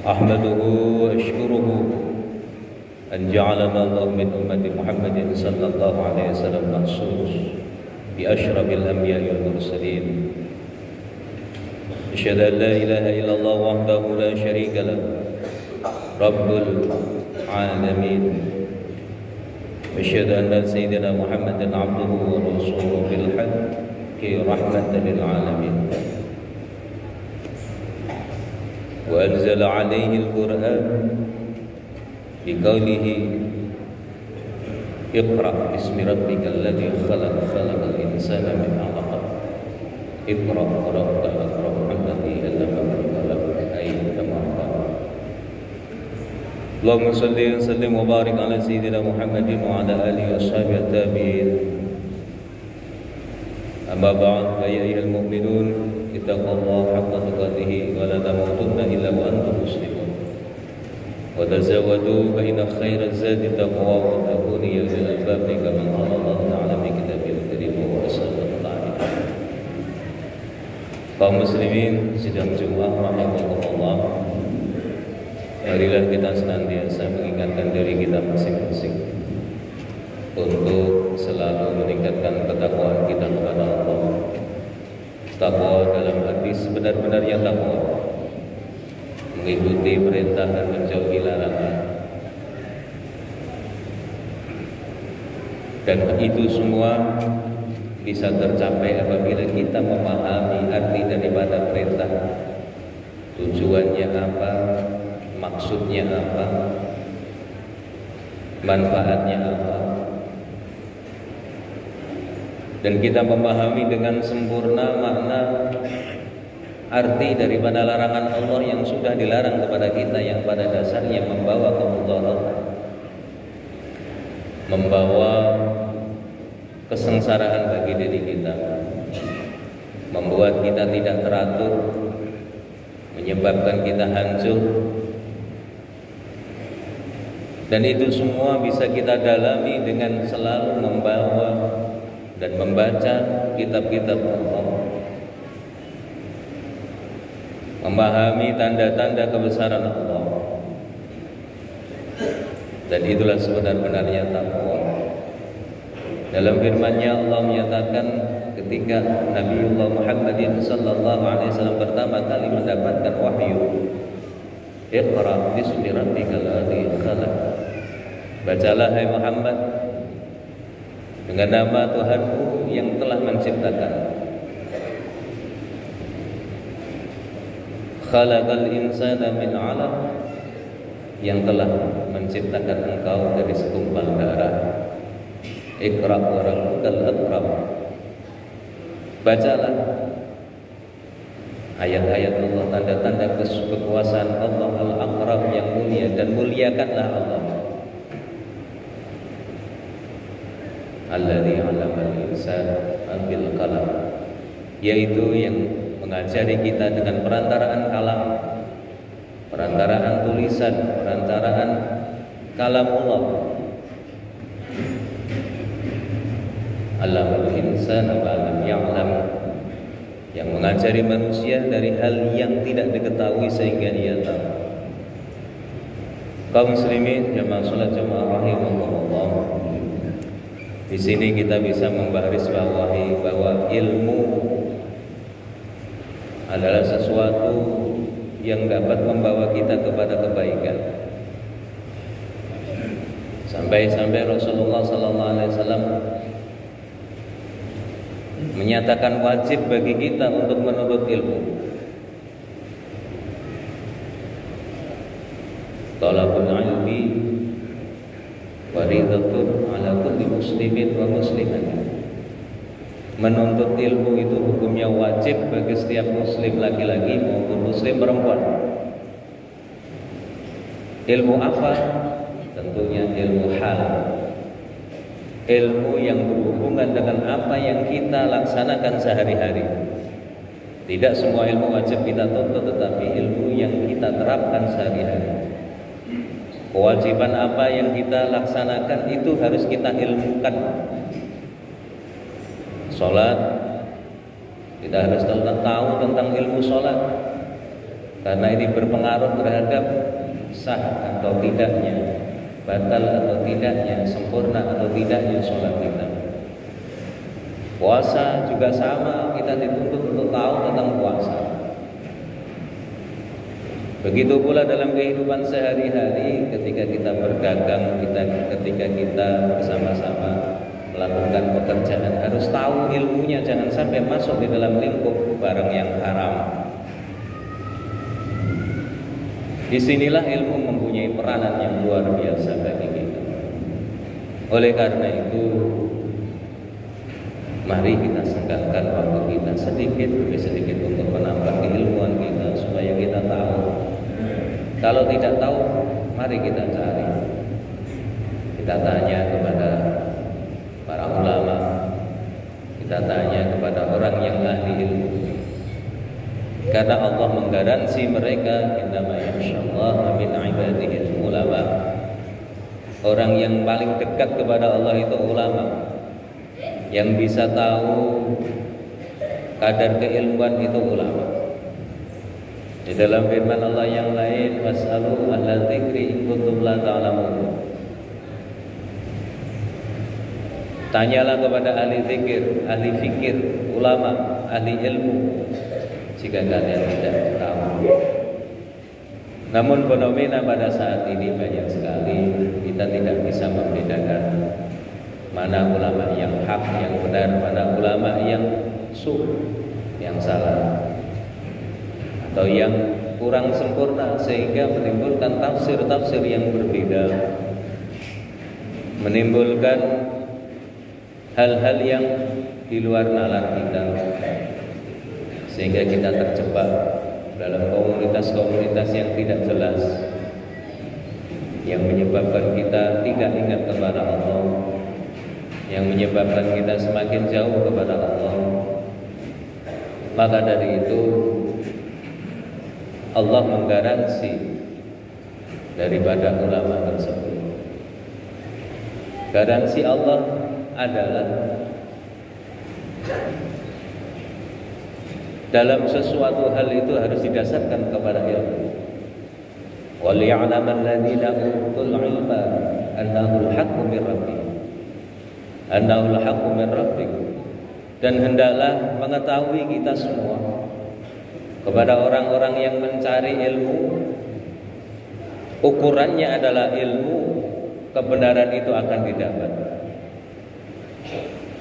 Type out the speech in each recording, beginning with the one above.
أحمده وأشكره أن جعلنا الله من أمة محمد صلى الله عليه وسلم مخصوص بأشرف الأنبياء والمرسلين. أشهد أن لا إله إلا الله وحده لا شريك له رب العالمين. أشهد أن سيدنا محمدا عبده ورسوله بالحق رحمة للعالمين. وأنزل عليه القرآن بقوله اقرأ باسم ربك الذي خلق خلق الإنسان من علق اقرأ وربك الأكرم الذي علم بالقلم أي كما قال. اللهم صل وسلم وبارك على سيدنا محمد وعلى آله وصحبه التابعين. أما بعد فيا أيها المؤمنون اتقوا الله حق تقاته ولا تموتن إلا وأنتم مسلمون وتزودوا فإن خير الزاد التقوى واتقون يا أولي الألباب كما قال الله تعالى في كتابه الكريم وأسأل الله. Kaum muslimin sidang Jumat rahimakumullah, marilah kita senantiasa mengingatkan diri kita masing-masing untuk selalu meningkatkan ketakwaan kita kepada Allah. Takwa dalam arti sebenar-benarnya takwa, mengikuti perintah dan menjauhi larangan. Dan itu semua bisa tercapai apabila kita memahami arti daripada perintah, tujuannya apa, maksudnya apa, manfaatnya apa, dan kita memahami dengan sempurna makna arti daripada larangan Allah yang sudah dilarang kepada kita, yang pada dasarnya membawa kemudaratan, membawa kesengsaraan bagi diri kita, membuat kita tidak teratur, menyebabkan kita hancur. Dan itu semua bisa kita dalami dengan selalu membawa dan membaca kitab-kitab Allah, memahami tanda-tanda kebesaran Allah. Dan itulah sebenar-benarnya takwa. Dalam firman-Nya Allah menyatakan ketika Nabiullah Muhammad sallallahu alaihi wasallam pertama kali mendapatkan wahyu, Iqra bismi rabbikal ladzi khalaq. Bacalah hai Muhammad dengan nama Tuhanmu yang telah menciptakan. Khalaqal insana min 'alaq, yang telah menciptakan engkau dari segumpal darah. Iqra wa rabbukal akram. Bacalah ayat-ayat Allah, tanda-tanda kekuasaan Allah al-akram yang mulia, dan muliakanlah Allah. Alladzi 'allamal insana bil qalam, yaitu yang mengajari kita dengan perantaraan kalam, perantaraan tulisan, perantaraan kalam Allah. Allamal insana ma lam ya'lam, yang mengajari manusia dari hal yang tidak diketahui sehingga ia tahu. Kaum muslimin jamaah salat jamaah rahimakumullah, di sini kita bisa membarisbawahi bahwa ilmu adalah sesuatu yang dapat membawa kita kepada kebaikan. Sampai-sampai Rasulullah sallallahu alaihi wasallam menyatakan wajib bagi kita untuk menuntut ilmu. Talabul ilmi fardhatun ala kulli muslimin wa muslimatin. Menuntut ilmu itu hukumnya wajib bagi setiap muslim laki-laki maupun muslim perempuan. Ilmu apa? Tentunya ilmu halal, ilmu yang berhubungan dengan apa yang kita laksanakan sehari-hari. Tidak semua ilmu wajib kita tuntut, tetapi ilmu yang kita terapkan sehari-hari. Kewajiban apa yang kita laksanakan itu harus kita ilmukan. Sholat, kita harus tahu tentang ilmu sholat. karena ini berpengaruh terhadap sah atau tidaknya, batal atau tidaknya, sempurna atau tidaknya sholat kita. Puasa juga sama, kita dituntut untuk tahu tentang puasa. Begitu pula dalam kehidupan sehari-hari, ketika kita berdagang, ketika kita bersama-sama melakukan pekerjaan, harus tahu ilmunya, jangan sampai masuk di dalam lingkup barang yang haram. Disinilah ilmu mempunyai peranan yang luar biasa bagi kita. Oleh karena itu, mari kita sengkakkan waktu kita sedikit demi sedikit untuk menambah keilmuan kita supaya kita tahu. Kalau tidak tahu, mari kita cari. Kita tanya kepada para ulama, kita tanya kepada orang yang ahli ilmu. Karena Allah menggaransi mereka, innama yakhsyallaha min ibadihil ulama. Orang yang paling dekat kepada Allah itu ulama. Yang bisa tahu kadar keilmuan itu ulama. Di dalam firman Allah yang lain, was'alu ahla dzikri in kuntum la ta'lamun. Tanyalah kepada ahli zikir, ahli fikir, ulama, ahli ilmu jika kalian tidak tahu. Namun fenomena pada saat ini banyak sekali, kita tidak bisa membedakan mana ulama yang hak, yang benar, mana ulama yang yang salah, atau yang kurang sempurna, sehingga menimbulkan tafsir-tafsir yang berbeda, menimbulkan hal-hal yang di luar nalar kita, sehingga kita terjebak dalam komunitas-komunitas yang tidak jelas, yang menyebabkan kita tidak ingat kepada Allah, yang menyebabkan kita semakin jauh kepada Allah. Maka dari itu Allah menggaransi daripada ulama tersebut. Garansi Allah adalah dalam sesuatu hal itu harus didasarkan kepada ilmu. وَلِيَعْلَمَ الَّذِينَ أُوتُوا الْعِلْمَ أَنَّهُ الْحَقُّ مِنْ رَبِّهِمْ Annahul haqqu min rabbikum. Dan hendaklah mengetahui kita semua, kepada orang-orang yang mencari ilmu, ukurannya adalah ilmu, kebenaran itu akan didapat.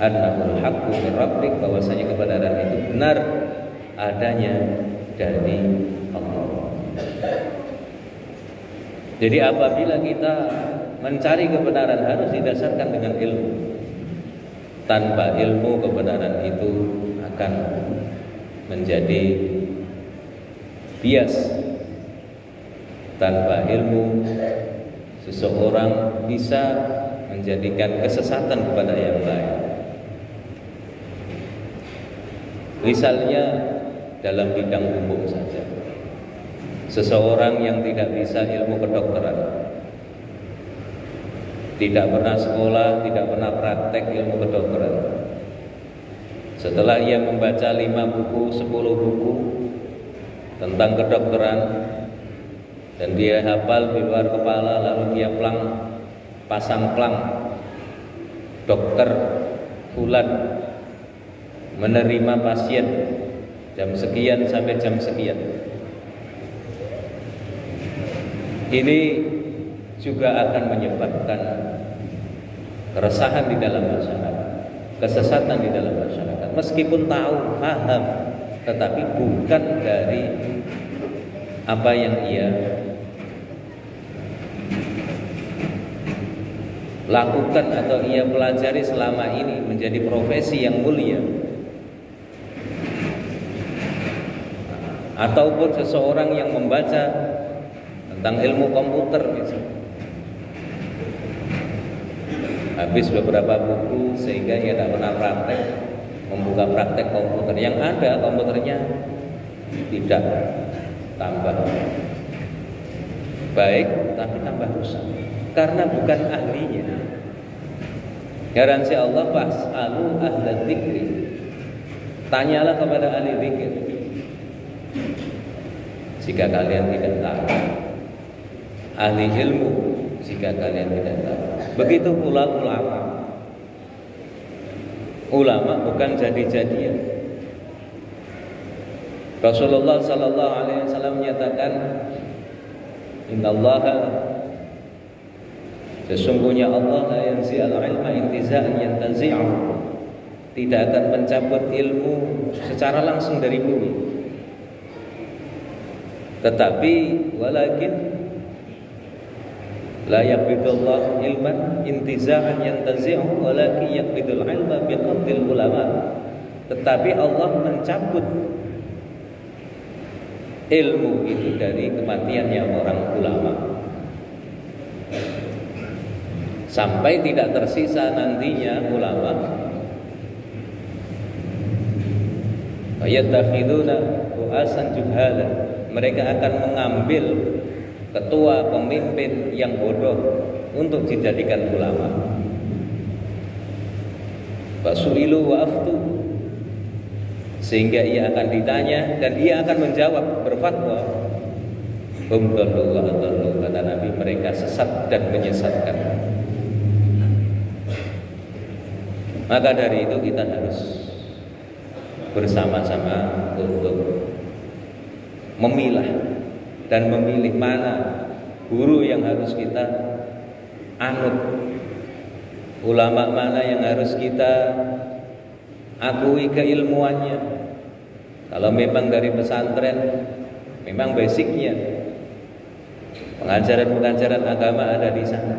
Annahul haqqu min rabbik, bahwasanya kebenaran itu benar adanya dari Allah. Jadi apabila kita mencari kebenaran harus didasarkan dengan ilmu. Tanpa ilmu kebenaran itu akan menjadi bias. Tanpa ilmu seseorang bisa menjadikan kesesatan kepada yang lain. Misalnya dalam bidang umum saja, seseorang yang tidak bisa ilmu kedokteran, tidak pernah sekolah, tidak pernah praktek ilmu kedokteran. Setelah ia membaca 5 buku, 10 buku tentang kedokteran, dan dia hafal di luar kepala, lalu dia pasang plang, dokter fulan menerima pasien jam sekian sampai jam sekian. Ini juga akan menyebabkan keresahan di dalam masyarakat, kesesatan di dalam masyarakat. Meskipun tahu, paham, tetapi bukan dari apa yang ia lakukan atau ia pelajari selama ini menjadi profesi yang mulia. Ataupun seseorang yang membaca tentang ilmu komputer misalnya, habis beberapa buku sehingga ia tidak pernah praktek, membuka praktek komputer. Yang ada komputernya tidak tambah baik, tapi tambah rusak karena bukan ahlinya. Garansi Allah, fas'alu ahla dzikri, tanyalah kepada ahli zikir. jika kalian tidak tahu. Ahli ilmu jika kalian tidak tahu. Begitu pula ulama. Ulama bukan jadi-jadian. Rasulullah sallallahu alaihi wasallam menyatakan, "Innallaha sesungguhnya Allah la yanzi'al ilma intiza'an yantazi'u." Tidak akan mencabut ilmu secara langsung dari bumi. Tetapi walakin la yaqbidullah ilman intiza'an yantazi'u walakin yaqbidul ilma biqabdil ulama. Tetapi Allah mencabut ilmu itu dari kematiannya orang ulama, sampai tidak tersisa nantinya ulama yattakhiduna ru'asan juhala. Mereka akan mengambil ketua pemimpin yang bodoh untuk dijadikan ulama. Fasu'ilu wa aftu, sehingga ia akan ditanya dan ia akan menjawab, berfatwa. Hum dallu wa adallu, kata Nabi, mereka sesat dan menyesatkan. Maka dari itu kita harus bersama-sama untuk memilah dan memilih mana guru yang harus kita anut, ulama mana yang harus kita akui keilmuannya. Kalau memang dari pesantren, memang basicnya pengajaran-pengajaran agama ada di sana.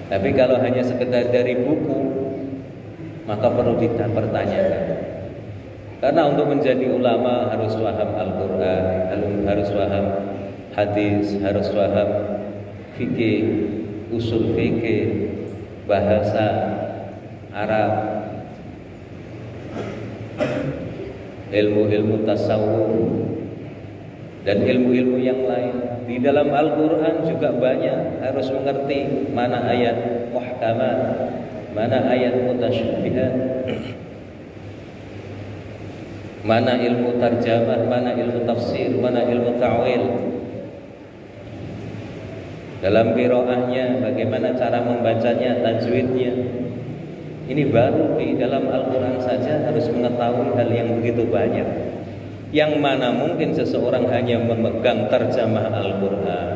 Tapi kalau hanya sekedar dari buku, maka perlu kita pertanyakan. Karena untuk menjadi ulama harus paham Al-Quran, harus paham hadis, harus paham fikih, usul fikih, bahasa Arab, ilmu-ilmu tasawuf, dan ilmu-ilmu yang lain. Di dalam Al-Quran juga banyak, harus mengerti mana ayat muhkamat, mana ayat mutasyabihat, mana ilmu tarjamah, mana ilmu tafsir, mana ilmu ta'wil. Dalam qiraahnya, bagaimana cara membacanya, tajwidnya. Ini baru di dalam Al-Quran saja harus mengetahui hal yang begitu banyak. Yang mana mungkin seseorang hanya memegang terjemah Al-Quran,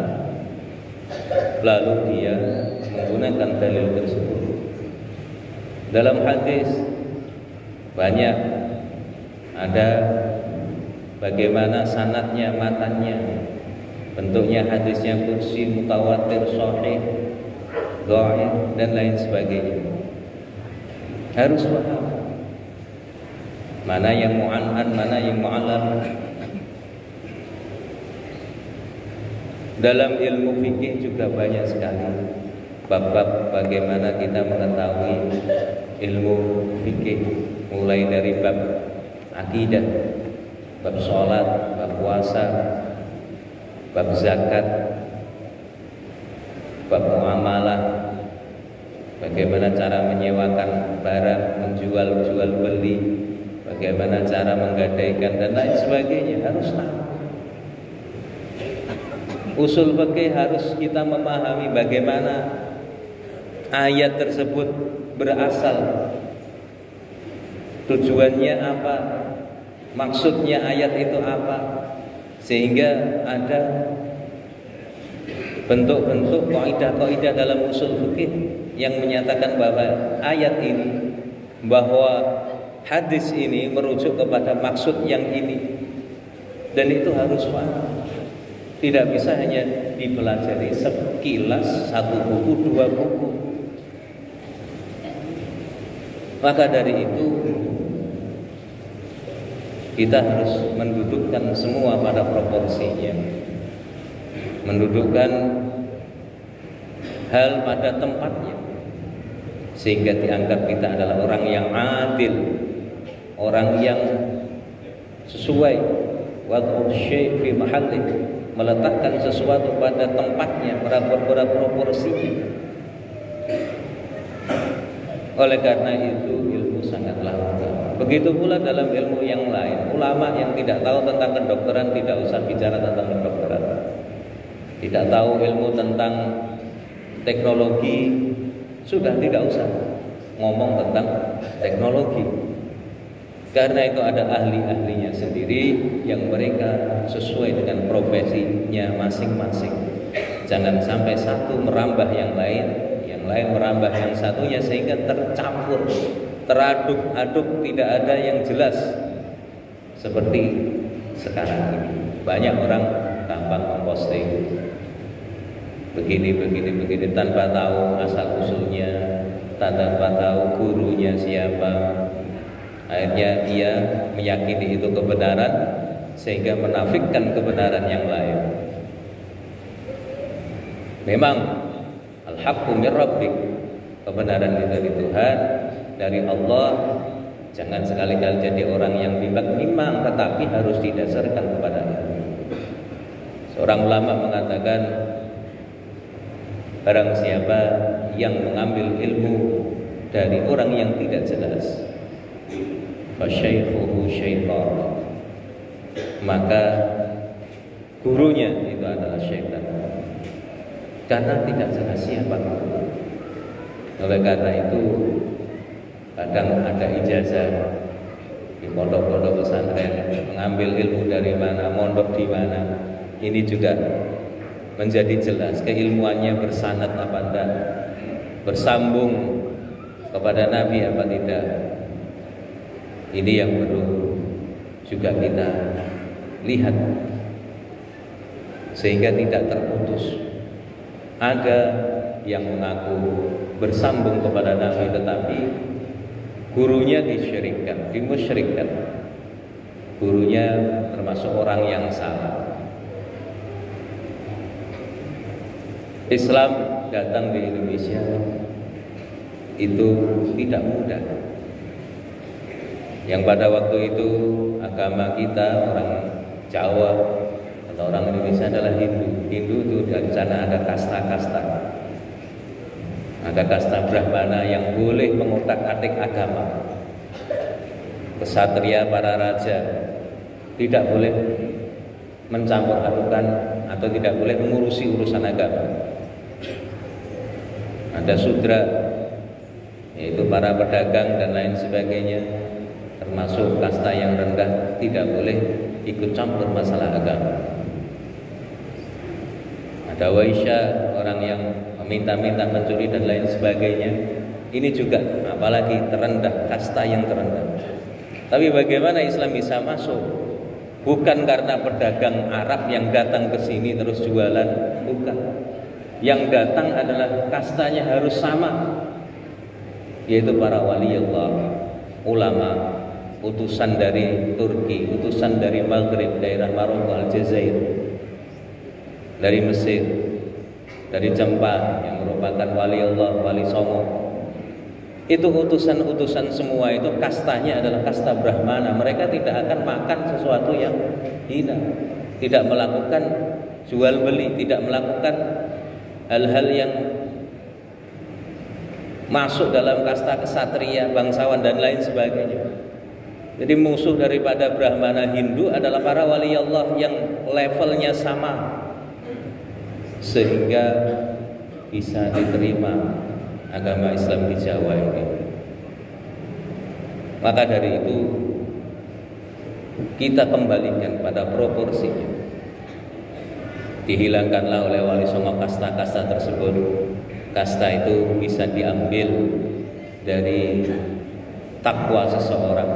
lalu dia menggunakan dalil tersebut. Dalam hadis banyak ada bagaimana sanadnya, matanya, bentuknya hadisnya qudsi, mutawatir, sahih, dhaif, dan lain sebagainya. Harus paham mana yang mu'an'an, mana yang mu'allal. Dalam ilmu fikih juga banyak sekali bab-bab bagaimana kita mengetahui ilmu fikih, mulai dari bab akidah, bab sholat, bab puasa, bab zakat, bab muamalah, bagaimana cara menyewakan barang, menjual, jual beli, bagaimana cara menggadaikan, dan lain sebagainya. Harus tahu. Usul fikih harus kita memahami bagaimana ayat tersebut berasal, tujuannya apa, maksudnya ayat itu apa, sehingga ada bentuk-bentuk kaidah-kaidah dalam usul fikih yang menyatakan bahwa ayat ini, bahwa hadis ini merujuk kepada maksud yang ini, dan itu harus paham. Tidak bisa hanya dipelajari sekilas, satu buku, dua buku. Maka dari itu kita harus mendudukkan semua pada proporsinya, mendudukkan hal pada tempatnya, sehingga dianggap kita adalah orang yang adil, orang yang sesuai, wad'u syai' fi mahallih, meletakkan sesuatu pada tempatnya, pada proporsinya. Oleh karena itu ilmu sangatlah utama. Begitu pula dalam ilmu yang lain, ulama yang tidak tahu tentang kedokteran tidak usah bicara tentang kedokteran. Tidak tahu ilmu tentang teknologi sudah tidak usah ngomong tentang teknologi. Karena itu ada ahli-ahlinya sendiri yang mereka sesuai dengan profesinya masing-masing. Jangan sampai satu merambah yang lain merambah yang satunya sehingga tercampur, teraduk-aduk, tidak ada yang jelas. Seperti sekarang ini banyak orang gampang memposting begini tanpa tahu asal usulnya, tanpa tahu gurunya siapa. Akhirnya dia meyakini itu kebenaran sehingga menafikkan kebenaran yang lain. Memang al-haqqu mir rabbik, kebenaran itu dari Tuhan, dari Allah. Jangan sekali-kali jadi orang yang bimbang, tetapi harus didasarkan kepada ilmu. Seorang ulama mengatakan, barang siapa yang mengambil ilmu dari orang yang tidak jelas, fasyaikhuhu syaitan, maka gurunya itu adalah syaitan. Karena tidak jelas siapa guru. Oleh karena itu kadang ada ijazah di pondok-pondok pesantren, mengambil ilmu dari mana, mondok di mana. Ini juga menjadi jelas keilmuannya bersanad apa tidak, bersambung kepada Nabi apa tidak. Ini yang perlu juga kita lihat sehingga tidak terputus. Ada yang mengaku bersambung kepada Nabi tetapi gurunya disyirikkan, dimusyrikkan. Gurunya termasuk orang yang salah. Islam datang di Indonesia itu tidak mudah. Yang pada waktu itu agama kita orang Jawa atau orang Indonesia adalah Hindu. Hindu itu dari sana ada kasta-kasta. Ada kasta Brahmana yang boleh mengotak-atik agama. Kesatria, para raja tidak boleh mencampur adukan atau tidak boleh mengurusi urusan agama. Ada sudra, yaitu para pedagang dan lain sebagainya, termasuk kasta yang rendah, tidak boleh ikut campur masalah agama. Ada waisya, orang yang meminta-minta, mencuri dan lain sebagainya. Ini juga apalagi terendah, kasta yang terendah. Tapi bagaimana Islam bisa masuk? Bukan karena pedagang Arab yang datang ke sini terus jualan, bukan. Yang datang adalah kastanya harus sama, yaitu para wali Allah, ulama, utusan dari Turki, utusan dari Maghrib, daerah Maroko, Aljazair, dari Mesir, dari Jepang yang merupakan wali Allah, wali Songo. Itu utusan-utusan semua itu kastanya adalah kasta Brahmana. Mereka tidak akan makan sesuatu yang hina, tidak melakukan jual beli, tidak melakukan hal-hal yang masuk dalam kasta kesatria, bangsawan dan lain sebagainya. Jadi musuh daripada Brahmana Hindu adalah para wali Allah yang levelnya sama, sehingga bisa diterima agama Islam di Jawa ini. Maka dari itu kita kembalikan pada proporsinya. Dihilangkanlah oleh wali songo kasta-kasta tersebut. Kasta itu bisa diambil dari takwa seseorang,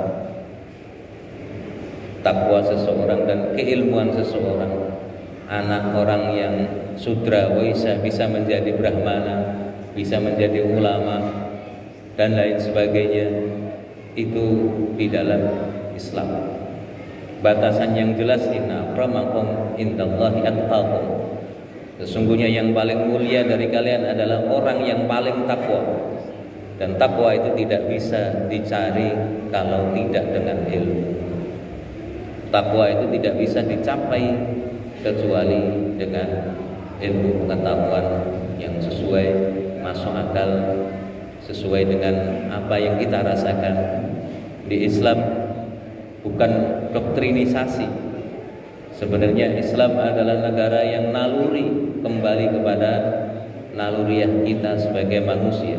takwa seseorang dan keilmuan seseorang. Anak orang yang sudra waisa bisa menjadi brahmana, bisa menjadi ulama dan lain sebagainya. Itu di dalam Islam. Batasan yang jelas, inna akramakum indallahi atqakum. Sesungguhnya yang paling mulia dari kalian adalah orang yang paling takwa. Dan takwa itu tidak bisa dicari kalau tidak dengan ilmu. Takwa itu tidak bisa dicapai kecuali dengan ilmu pengetahuan yang sesuai, masuk akal, sesuai dengan apa yang kita rasakan. Di Islam bukan doktrinisasi. Sebenarnya Islam adalah negara yang naluri, kembali kepada naluriah kita sebagai manusia.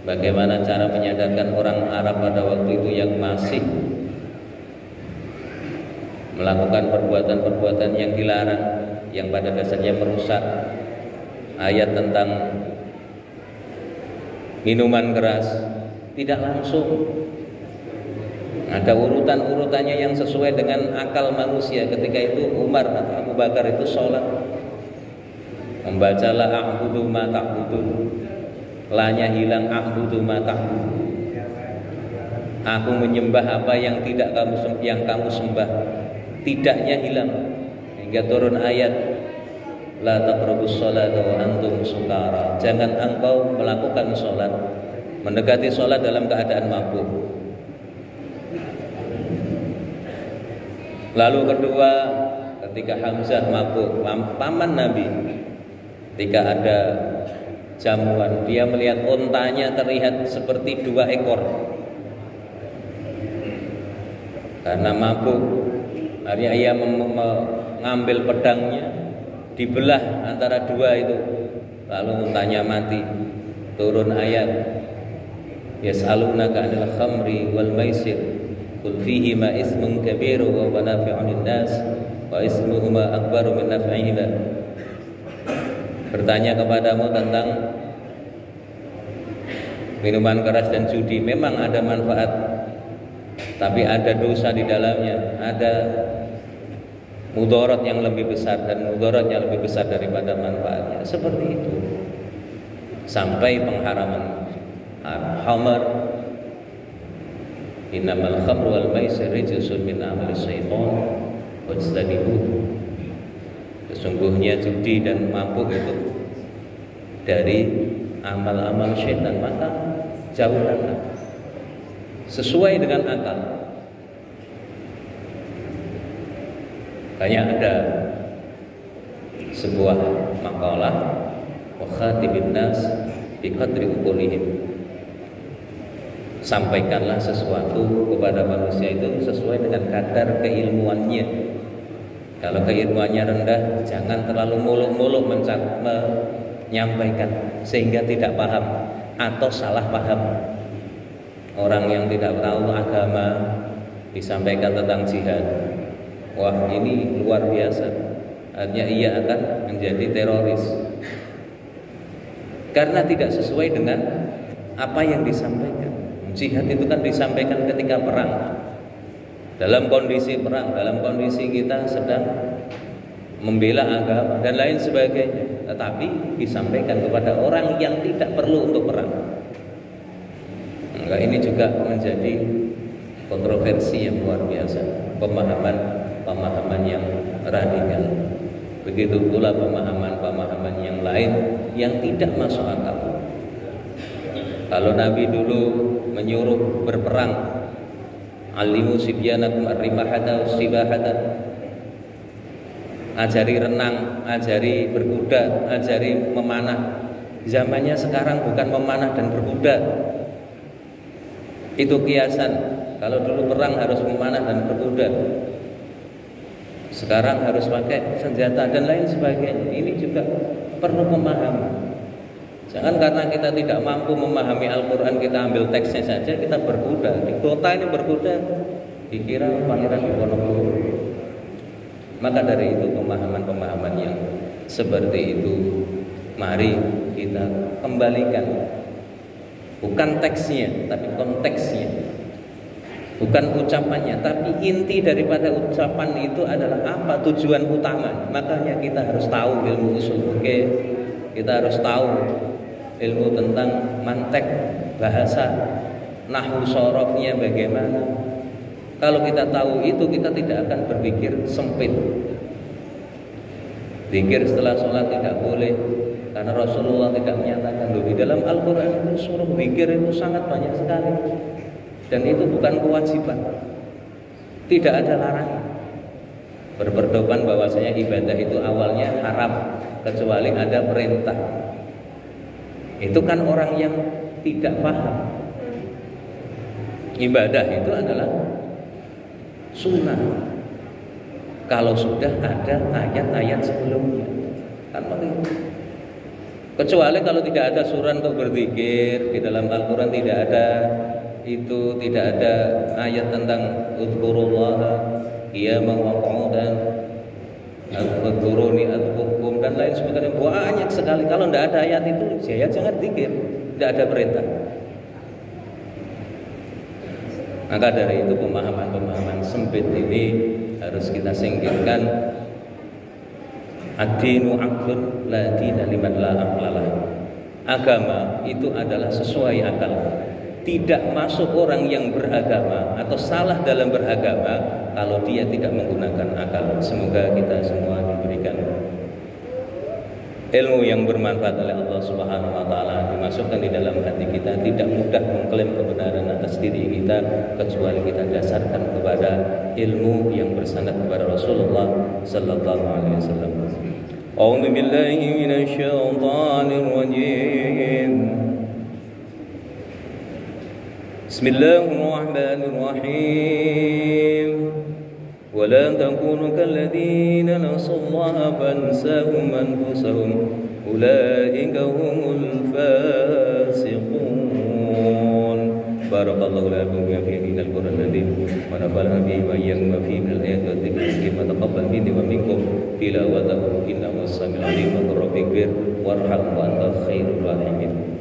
Bagaimana cara menyadarkan orang Arab pada waktu itu yang masih melakukan perbuatan-perbuatan yang dilarang, yang pada dasarnya merusak. Ayat tentang minuman keras tidak langsung, ada urutan-urutannya yang sesuai dengan akal manusia. Ketika itu Umar atau Abu Bakar itu sholat, membacalah a'budu ma ta'budun, lanya hilang a'budu ma ta'budun, aku menyembah apa yang tidak kamu sembah, tidaknya hilang, hingga turun ayat la taqrabus sholata wa antum sukara, jangan engkau melakukan sholat, mendekati sholat dalam keadaan mabuk. Lalu kedua, ketika Hamzah mabuk, paman Nabi, ketika ada jamuan, dia melihat untanya terlihat seperti 2 ekor. Karena mabuk, akhirnya ia mengambil pedangnya, dibelah antara 2 itu, lalu untanya mati. Turun ayat, yas'alunaka 'anil khamri wal maisir qul fihima ismun kabiru wa manafi'un lin-nas wa ismuhuma akbaru min naf'ihima. Bertanya kepadamu tentang minuman keras dan judi. Memang ada manfaat, tapi ada dosa di dalamnya, ada mudarat yang lebih besar, dan mudaratnya lebih besar daripada manfaatnya. Seperti itu sampai pengharaman khamr, innamal khamru wal maisir rijsun min amali syaitan fajtanibuhu. Sesungguhnya judi dan mabuk itu dari amal-amal syaitan, maka jauhkanlah sesuai dengan akal. Hanya ada sebuah makalah, wa khatibin nas bi qadri uqulihim, sampaikanlah sesuatu kepada manusia itu sesuai dengan kadar keilmuannya. Kalau keilmuannya rendah, jangan terlalu muluk-muluk menyampaikan sehingga tidak paham atau salah paham. Orang yang tidak tahu agama disampaikan tentang jihad, wah ini luar biasa, artinya ia akan menjadi teroris karena tidak sesuai dengan apa yang disampaikan. Jihad itu kan disampaikan ketika perang, dalam kondisi perang, dalam kondisi kita sedang membela agama dan lain sebagainya, tetapi disampaikan kepada orang yang tidak perlu untuk perang. Maka ini juga menjadi kontroversi yang luar biasa, pemahaman yang radikal. Begitu pula pemahaman yang lain yang tidak masuk akal. Kalau Nabi dulu menyuruh berperang, alimu sibyanakum ar-rimahata was-sibahata, ajari renang, ajari berkuda, ajari memanah. Zamannya sekarang bukan memanah dan berkuda, itu kiasan. Kalau dulu perang harus memanah dan berkuda, sekarang harus pakai senjata dan lain sebagainya. Ini juga perlu pemahaman. Jangan karena kita tidak mampu memahami Al-Quran, kita ambil teksnya saja, kita berkuda. Di kota ini berkuda, dikira pangeran Diponegoro. Maka dari itu pemahaman-pemahaman yang seperti itu mari kita kembalikan. Bukan teksnya, tapi konteksnya. Bukan ucapannya, tapi inti daripada ucapan itu adalah apa tujuan utama. Makanya kita harus tahu ilmu usul fikih, kita harus tahu ilmu tentang mantek, bahasa, nahwu sorofnya bagaimana. Kalau kita tahu itu, kita tidak akan berpikir sempit. Zikir setelah sholat tidak boleh, karena Rasulullah tidak menyatakan. Di dalam Al-Quran itu suruh zikir itu sangat banyak sekali, dan itu bukan kewajiban, tidak ada larangan. Berpedoman bahwasanya ibadah itu awalnya haram kecuali ada perintah. Itu kan orang yang tidak paham. Ibadah itu adalah sunnah. Kalau sudah ada ayat-ayat sebelumnya, kan begitu. Kecuali kalau tidak ada surat untuk berzikir, di dalam Al-Quran tidak ada itu, tidak ada ayat tentang udzurullaha qiyaman wa qu'udan, udhuruni adzukum dan lain sebagainya. Banyak sekali. Kalau tidak ada ayat itu, saya jangan zikir, tidak ada perintah. Maka dari itu pemahaman-pemahaman sempit ini harus kita singkirkan. Ad-dinu aqlun la dina liman la aqlalah. Agama itu adalah sesuai akal. Tidak masuk orang yang beragama atau salah dalam beragama kalau dia tidak menggunakan akal. Semoga kita semua diberikan ilmu yang bermanfaat oleh Allah Subhanahu wa taala, dimasukkan di dalam hati kita, tidak mudah mengklaim kebenaran atas diri kita kecuali kita dasarkan kepada ilmu yang bersanad kepada Rasulullah sallallahu alaihi wasallam. A'udzu billahi minasy syaithanir rajim. Bismillahirrahmanirrahim. ولا تكونوا كالذين نسوا الله فانساهم أنفسهم أولئك هم الفاسقون. بارك الله لكم في القرآن العظيم ونفعنا به وإياكم فيه من الآيات والذكر الحكيم وتقبل مني ومنكم تلاوته إنه السميع العليم. رب اغفر وارحم وأنت خير الراحمين.